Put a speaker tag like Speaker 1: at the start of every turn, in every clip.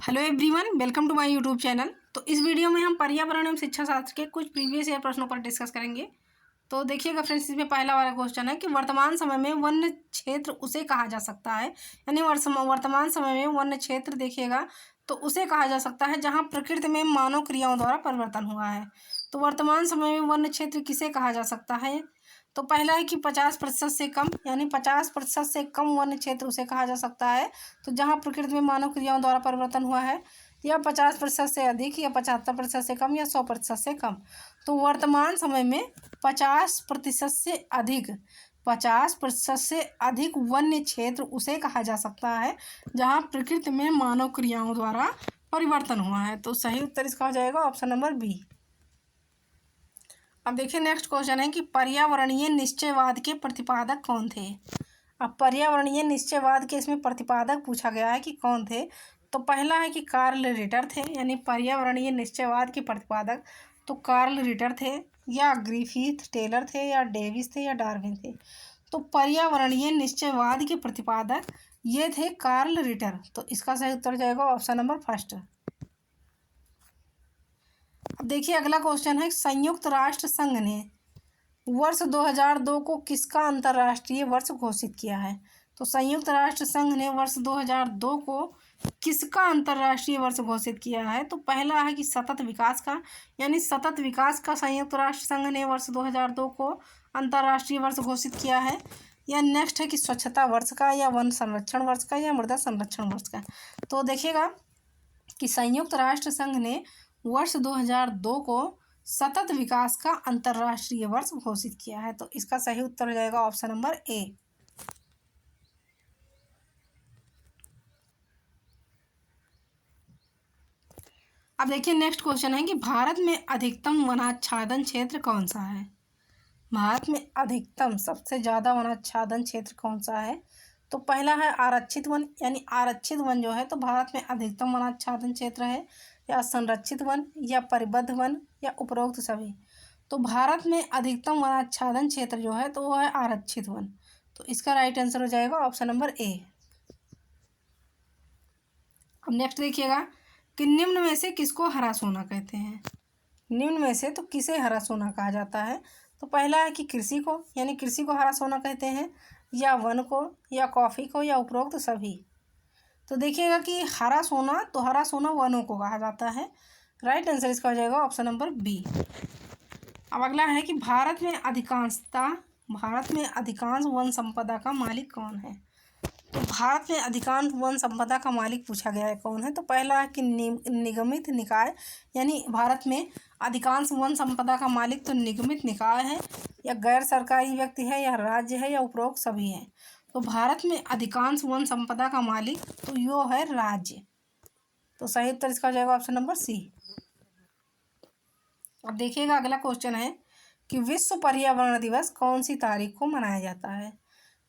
Speaker 1: Hello everyone, welcome to my YouTube channel. तो इस video में हम पर्यावरण एवं शिक्षा शास्त्र के कुछ प्रीवियस ईयर प्रश्नों पर डिस्कस करेंगे। तो देखिएगा फ्रेंड्स, इसमें पहला वाला क्वेश्चन है कि वर्तमान समय में वन्य क्षेत्र उसे कहा जा सकता है, यानी वर्तमान समय में वन्य क्षेत्र देखिएगा तो उसे कहा जा सकता है जहाँ प्रकृति में मानव क्रियाओं द्वारा परिवर्तन हुआ है। तो वर्तमान समय में वन्य क्षेत्र किसे कहा जा सकता है? तो पहला है कि 50% से कम, यानी 50% से कम वन्य क्षेत्र उसे कहा जा सकता है तो जहाँ प्रकृति में मानव क्रियाओं द्वारा परिवर्तन हुआ है, या 50% से अधिक, या 75% से कम, या 100% से कम। तो वर्तमान समय में 50% से अधिक 50% से अधिक वन्य क्षेत्र उसे कहा जा सकता है जहाँ प्रकृति में मानव क्रियाओं द्वारा परिवर्तन हुआ है। तो सही उत्तर इसका हो जाएगा ऑप्शन नंबर बी। अब देखिए नेक्स्ट क्वेश्चन है कि पर्यावरणीय निश्चयवाद के प्रतिपादक कौन थे। अब पर्यावरणीय निश्चयवाद के इसमें प्रतिपादक पूछा गया है कि कौन थे। तो पहला है कि कार्ल रिटर थे, यानी पर्यावरणीय निश्चयवाद के प्रतिपादक तो कार्ल रिटर थे, या ग्रिफिथ टेलर थे, या डेविस थे, या डार्विन थे। तो पर्यावरणीय निश्चयवाद के प्रतिपादक ये थे कार्ल रिटर। तो इसका सही उत्तर जाएगा ऑप्शन नंबर फर्स्ट। अब देखिए अगला क्वेश्चन है, संयुक्त राष्ट्र संघ ने वर्ष 2002 को किसका अंतर्राष्ट्रीय वर्ष घोषित किया है। तो संयुक्त राष्ट्र संघ ने वर्ष 2002 को किसका अंतर्राष्ट्रीय वर्ष घोषित किया है। तो पहला है कि सतत विकास का, यानी सतत विकास का संयुक्त राष्ट्र संघ ने वर्ष 2002 को अंतर्राष्ट्रीय वर्ष घोषित किया है। या नेक्स्ट है कि स्वच्छता वर्ष का, या वन संरक्षण वर्ष का, या मृदा संरक्षण वर्ष का। तो देखिएगा कि संयुक्त राष्ट्र संघ ने वर्ष 2002 को सतत विकास का अंतर्राष्ट्रीय वर्ष घोषित किया है। तो इसका सही उत्तर हो जाएगा ऑप्शन नंबर ए। अब देखिए नेक्स्ट क्वेश्चन है कि भारत में अधिकतम वनाच्छादन क्षेत्र कौन सा है। भारत में अधिकतम सबसे ज़्यादा वनाच्छादन क्षेत्र कौन सा है। तो पहला है आरक्षित वन, यानी आरक्षित वन जो है तो भारत में अधिकतम वनाच्छादन क्षेत्र है, या संरक्षित वन, या परिबद्ध वन, या उपरोक्त सभी। तो भारत में अधिकतम वनाच्छादन क्षेत्र जो है तो वो है आरक्षित वन। तो इसका राइट आंसर हो जाएगा ऑप्शन नंबर ए। अब नेक्स्ट देखिएगा कि निम्न में से किसको हरा सोना कहते हैं। निम्न में से तो किसे हरा सोना कहा जाता है। तो पहला है कि कृषि को, यानी कृषि को हरा सोना कहते हैं, या वन को, या कॉफ़ी को, या उपरोक्त सभी। तो देखिएगा कि हरा सोना, तो हरा सोना वनों को कहा जाता है। राइट आंसर इसका हो जाएगा ऑप्शन नंबर बी। अब अगला है कि भारत में अधिकांश वन संपदा का मालिक कौन है। तो भारत में अधिकांश वन संपदा का मालिक पूछा गया है कौन है। तो पहला है कि निगमित निकाय, यानी भारत में अधिकांश वन संपदा का मालिक तो निगमित निकाय है, या गैर सरकारी व्यक्ति है, या राज्य है, या उपरोक्त सभी है। तो भारत में अधिकांश वन संपदा का मालिक तो यो है राज्य। तो सही उत्तर इसका हो जाएगा ऑप्शन नंबर सी। अब देखिएगा अगला क्वेश्चन है कि विश्व पर्यावरण दिवस कौन सी तारीख को मनाया जाता है।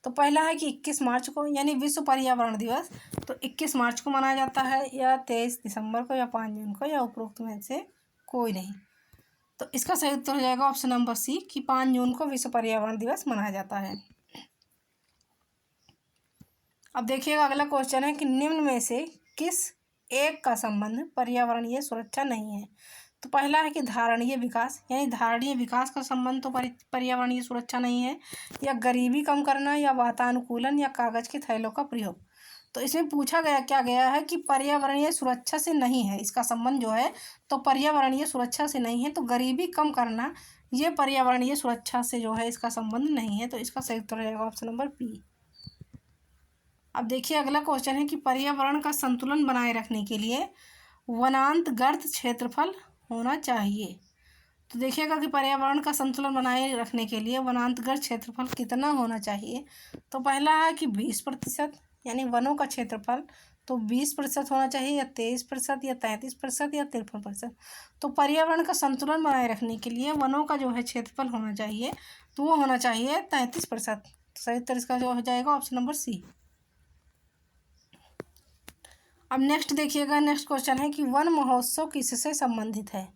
Speaker 1: तो पहला है कि 21 मार्च को, यानी विश्व पर्यावरण दिवस तो 21 मार्च को मनाया जाता है, या 23 दिसंबर को, या 5 जून को, या उपरोक्त में से कोई नहीं। तो इसका सही उत्तर हो जाएगा ऑप्शन नंबर सी कि 5 जून को विश्व पर्यावरण दिवस मनाया जाता है। अब देखिएगा अगला क्वेश्चन है कि निम्न में से किस एक का संबंध पर्यावरणीय सुरक्षा नहीं है। तो पहला है कि धारणीय विकास, यानी धारणीय विकास का संबंध तो पर्यावरणीय सुरक्षा नहीं है, या गरीबी कम करना, या वातानुकूलन, या कागज के थैलों का प्रयोग। तो इसमें पूछा गया है कि पर्यावरणीय सुरक्षा से नहीं है, इसका संबंध जो है तो पर्यावरणीय सुरक्षा से नहीं है। तो गरीबी कम करना ये पर्यावरणीय सुरक्षा से जो है इसका संबंध नहीं है। तो इसका सही उत्तर रहेगा ऑप्शन नंबर बी। अब देखिए अगला क्वेश्चन है कि पर्यावरण का संतुलन बनाए रखने के लिए वनांतर्गत क्षेत्रफल होना चाहिए। तो देखिएगा कि पर्यावरण का संतुलन बनाए रखने के लिए वनांतर्गत क्षेत्रफल कितना होना चाहिए। तो पहला है कि 20%, यानी वनों का क्षेत्रफल तो 20% होना चाहिए, या 23%, या 33%, या 53%। तो पर्यावरण का संतुलन बनाए रखने के लिए वनों का जो है क्षेत्रफल होना चाहिए तो वो होना चाहिए 33%। तो सही उत्तर इसका जो हो जाएगा ऑप्शन नंबर सी। अब नेक्स्ट देखिएगा, नेक्स्ट क्वेश्चन है कि वन महोत्सव किससे संबंधित है।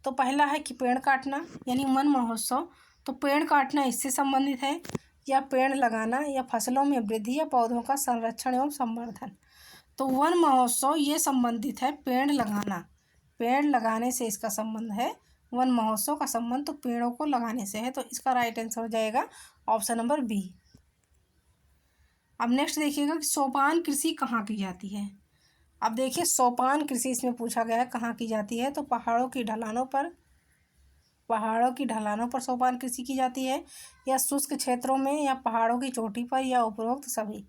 Speaker 1: तो पहला है कि पेड़ काटना, यानी वन महोत्सव तो पेड़ काटना इससे संबंधित है, या पेड़ लगाना, या फसलों में वृद्धि, या पौधों का संरक्षण एवं संवर्धन। तो वन महोत्सव ये संबंधित है पेड़ लगाना, पेड़ लगाने से इसका संबंध है। वन महोत्सव का संबंध तो पेड़ों को लगाने से है, तो इसका राइट आंसर हो जाएगा ऑप्शन नंबर बी। अब नेक्स्ट देखिएगा कि सोपान कृषि कहाँ की जाती है। अब देखिए सोपान कृषि इसमें पूछा गया है कहाँ की जाती है, तो पहाड़ों की ढलानों पर सोपान कृषि की जाती है, या शुष्क क्षेत्रों में, या पहाड़ों की चोटी पर, या उपरोक्त सभी।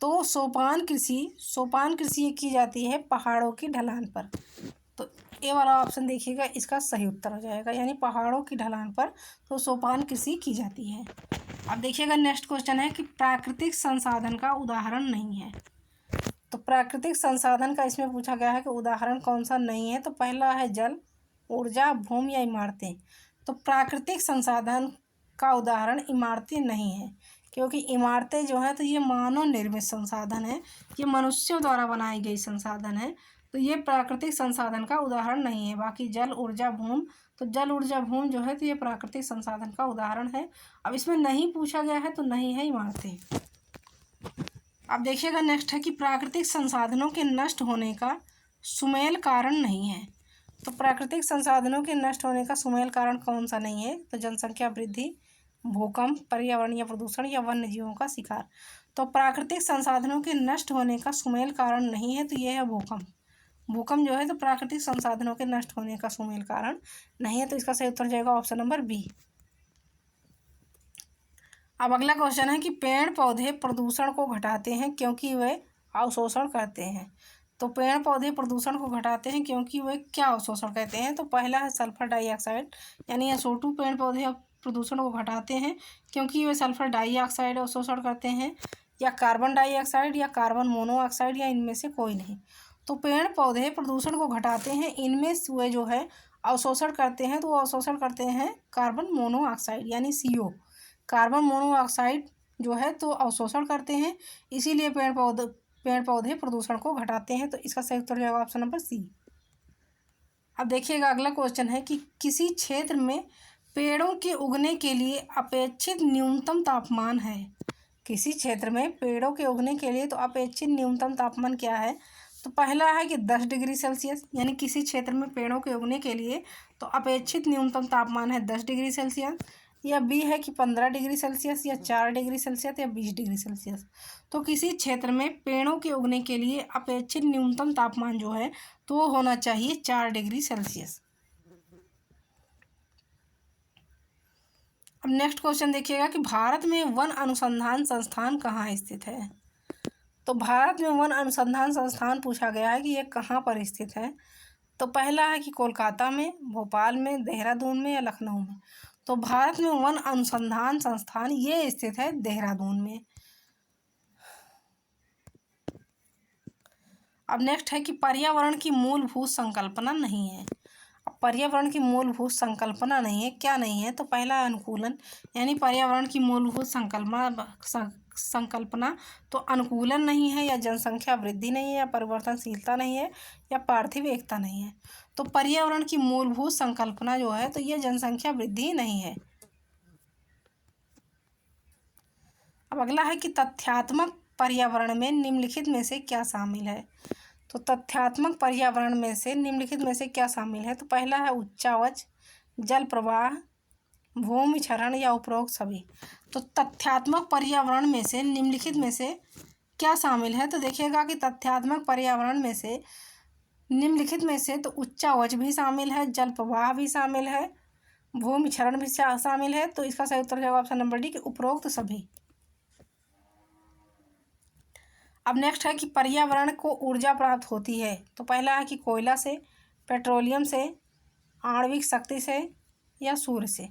Speaker 1: तो सोपान कृषि की जाती है पहाड़ों की ढलान पर। तो ए वाला ऑप्शन देखिएगा इसका सही उत्तर हो जाएगा, यानी पहाड़ों की ढलान पर तो सोपान कृषि की जाती है। अब देखिएगा नेक्स्ट क्वेश्चन है कि प्राकृतिक संसाधन का उदाहरण नहीं है। तो प्राकृतिक संसाधन का इसमें पूछा गया है कि उदाहरण कौन सा नहीं है। तो पहला है जल, ऊर्जा, भूमि या इमारतें। तो प्राकृतिक संसाधन का उदाहरण इमारतें नहीं है, क्योंकि इमारतें जो है तो ये मानव निर्मित संसाधन है, ये मनुष्यों द्वारा बनाई गई संसाधन है, तो ये प्राकृतिक संसाधन का उदाहरण नहीं है। बाकी जल, ऊर्जा, भूमि, तो जल, ऊर्जा, भूमि जो है तो ये प्राकृतिक संसाधन का उदाहरण है। अब इसमें नहीं पूछा गया है तो नहीं है इमारतें। अब देखिएगा नेक्स्ट है कि प्राकृतिक संसाधनों के नष्ट होने का सुमेल कारण नहीं है। तो प्राकृतिक संसाधनों के नष्ट होने का सुमेल कारण कौन सा नहीं है। तो जनसंख्या वृद्धि, भूकंप, पर्यावरणीय प्रदूषण या वन्य जीवों का शिकार। तो प्राकृतिक संसाधनों के नष्ट होने का सुमेल कारण नहीं है, तो यह है भूकंप। भूकंप जो है तो प्राकृतिक संसाधनों के नष्ट होने का सुमेल कारण नहीं है, तो इसका सही उत्तर जाएगा ऑप्शन नंबर बी। अब अगला क्वेश्चन है कि पेड़ पौधे प्रदूषण को घटाते हैं क्योंकि वे अवशोषण करते हैं। तो पेड़ पौधे प्रदूषण को घटाते हैं क्योंकि वे क्या अवशोषण करते हैं। तो पहला है सल्फर डाइऑक्साइड यानी SO2। पेड़ पौधे प्रदूषण को घटाते हैं क्योंकि वे सल्फर डाइऑक्साइड अवशोषण करते हैं, या कार्बन डाइऑक्साइड, या कार्बन मोनोऑक्साइड, या इनमें से कोई नहीं। तो पेड़ पौधे प्रदूषण को घटाते हैं, इनमें वे जो है अवशोषण करते हैं, तो वो अवशोषण करते हैं कार्बन मोनोऑक्साइड यानी CO। कार्बन मोनोऑक्साइड जो है तो अवशोषण करते हैं, इसीलिए पेड़ पौधे प्रदूषण को घटाते हैं, तो इसका सही उत्तर जाएगा ऑप्शन नंबर सी। अब देखिएगा अगला क्वेश्चन है कि किसी क्षेत्र में पेड़ों के उगने के लिए अपेक्षित न्यूनतम तापमान है। किसी क्षेत्र में पेड़ों के उगने के लिए तो अपेक्षित न्यूनतम तापमान क्या है। तो पहला है कि 10 डिग्री सेल्सियस, यानी किसी क्षेत्र में पेड़ों के उगने के लिए तो अपेक्षित न्यूनतम तापमान है 10 डिग्री सेल्सियस, या बी है कि 15 डिग्री सेल्सियस, या 4 डिग्री सेल्सियस, या 20 डिग्री सेल्सियस। तो किसी क्षेत्र में पेड़ों के उगने के लिए अपेक्षित न्यूनतम तापमान जो है तो वो होना चाहिए 4 डिग्री सेल्सियस। अब नेक्स्ट क्वेश्चन देखिएगा कि भारत में वन अनुसंधान संस्थान कहाँ स्थित है। तो भारत में वन अनुसंधान संस्थान पूछा गया है कि ये कहाँ पर स्थित है। तो पहला है कि कोलकाता में, भोपाल में, देहरादून में, या लखनऊ में। तो भारत में वन अनुसंधान संस्थान ये स्थित है देहरादून में। अब नेक्स्ट है कि पर्यावरण की मूलभूत संकल्पना नहीं है। अब पर्यावरण की मूलभूत संकल्पना नहीं है, क्या नहीं है। तो पहला है अनुकूलन, यानी पर्यावरण की मूलभूत संकल्पना तो अनुकूलन नहीं है, या जनसंख्या वृद्धि नहीं है, या परिवर्तनशीलता नहीं है, या पार्थिव एकता नहीं है। तो पर्यावरण की मूलभूत संकल्पना जो है तो ये जनसंख्या वृद्धि नहीं है। अब अगला है कि तथ्यात्मक पर्यावरण में निम्नलिखित में से क्या शामिल है। तो तथ्यात्मक पर्यावरण में से निम्नलिखित में से क्या शामिल है। तो पहला है उच्चावच, जल प्रवाह, भूमि क्षरण, या उपरोक्त सभी। तो तथ्यात्मक पर्यावरण में से निम्नलिखित में से क्या शामिल है। तो देखिएगा कि तथ्यात्मक पर्यावरण में से निम्नलिखित में से तो उच्चावच भी शामिल है, जल प्रवाह भी शामिल है, भूमि क्षरण भी शामिल है। तो इसका सही उत्तर जाएगा ऑप्शन नंबर डी कि उपरोक्त सभी। अब नेक्स्ट है कि पर्यावरण को ऊर्जा प्राप्त होती है। तो पहला है कि कोयला से, पेट्रोलियम से, आणविक शक्ति से, या सूर्य से।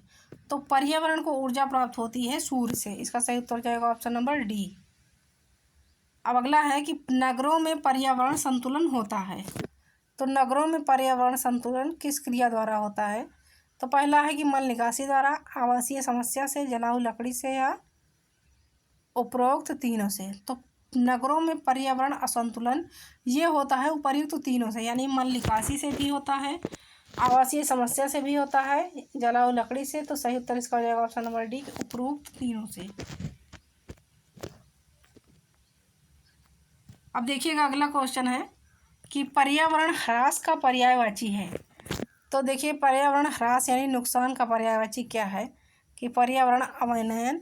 Speaker 1: तो पर्यावरण को ऊर्जा प्राप्त होती है सूर्य से, इसका सही उत्तर जाएगा ऑप्शन नंबर डी। अब अगला है कि नगरों में पर्यावरण संतुलन होता है। तो नगरों में पर्यावरण संतुलन किस क्रिया द्वारा होता है। तो पहला है कि मल निकासी द्वारा, आवासीय समस्या से, जलाऊ लकड़ी से, या उपरोक्त तीनों से। तो नगरों में पर्यावरण असंतुलन ये होता है उपर्युक्त तीनों से, यानी मल निकासी से भी होता है, आवासीय समस्या से भी होता है, जलाऊ लकड़ी से। तो सही उत्तर इसका हो जाएगा ऑप्शन नंबर डी उपरोक्त तीनों से। अब देखिएगा अगला क्वेश्चन है कि पर्यावरण ह्रास का पर्यायवाची है। तो देखिए पर्यावरण ह्रास यानी नुकसान का पर्यायवाची क्या है कि पर्यावरण अवनयन,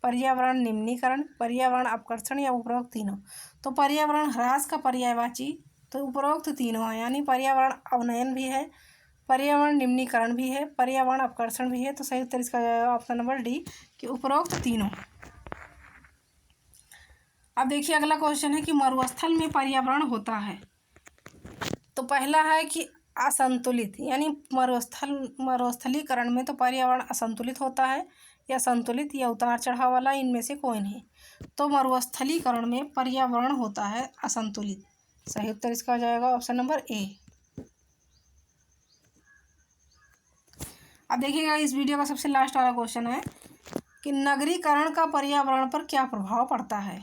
Speaker 1: पर्यावरण निम्नीकरण, पर्यावरण अपकर्षण या उपरोक्त तीनों। तो पर्यावरण ह्रास का पर्यायवाची तो उपरोक्त तीनों है, यानी पर्यावरण अवनयन भी है, पर्यावरण निम्नीकरण भी है, पर्यावरण अपकर्षण भी है। तो सही उत्तर इसका जाएगा ऑप्शन नंबर डी कि उपरोक्त तीनों। अब देखिए अगला क्वेश्चन है कि मरुस्थल में पर्यावरण होता है। तो पहला है कि असंतुलित, यानी मरुस्थलीकरण में तो पर्यावरण असंतुलित होता है या संतुलित या उतार चढ़ाव वाला, इनमें से कोई नहीं। तो मरुस्थलीकरण में पर्यावरण होता है असंतुलित। सही उत्तर इसका हो जाएगा ऑप्शन नंबर ए। अब देखिएगा इस वीडियो का सबसे लास्ट वाला क्वेश्चन है कि नगरीकरण का पर्यावरण पर क्या प्रभाव पड़ता है।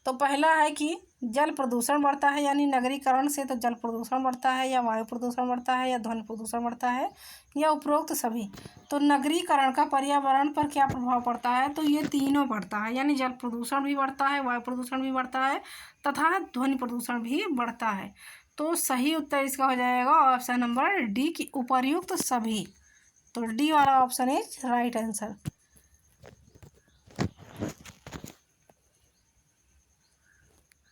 Speaker 1: तो पहला है कि जल प्रदूषण बढ़ता है, यानी नगरीकरण से तो जल प्रदूषण बढ़ता है या वायु प्रदूषण बढ़ता है या ध्वनि प्रदूषण बढ़ता है या उपरोक्त सभी। तो नगरीकरण का पर्यावरण पर क्या प्रभाव पड़ता है, तो ये तीनों पड़ता है, यानी जल प्रदूषण भी बढ़ता है, वायु प्रदूषण भी बढ़ता है तथा ध्वनि प्रदूषण भी बढ़ता है। तो सही उत्तर इसका हो जाएगा ऑप्शन नंबर डी की उपर्युक्त सभी। तो डी वाला ऑप्शन इज राइट आंसर।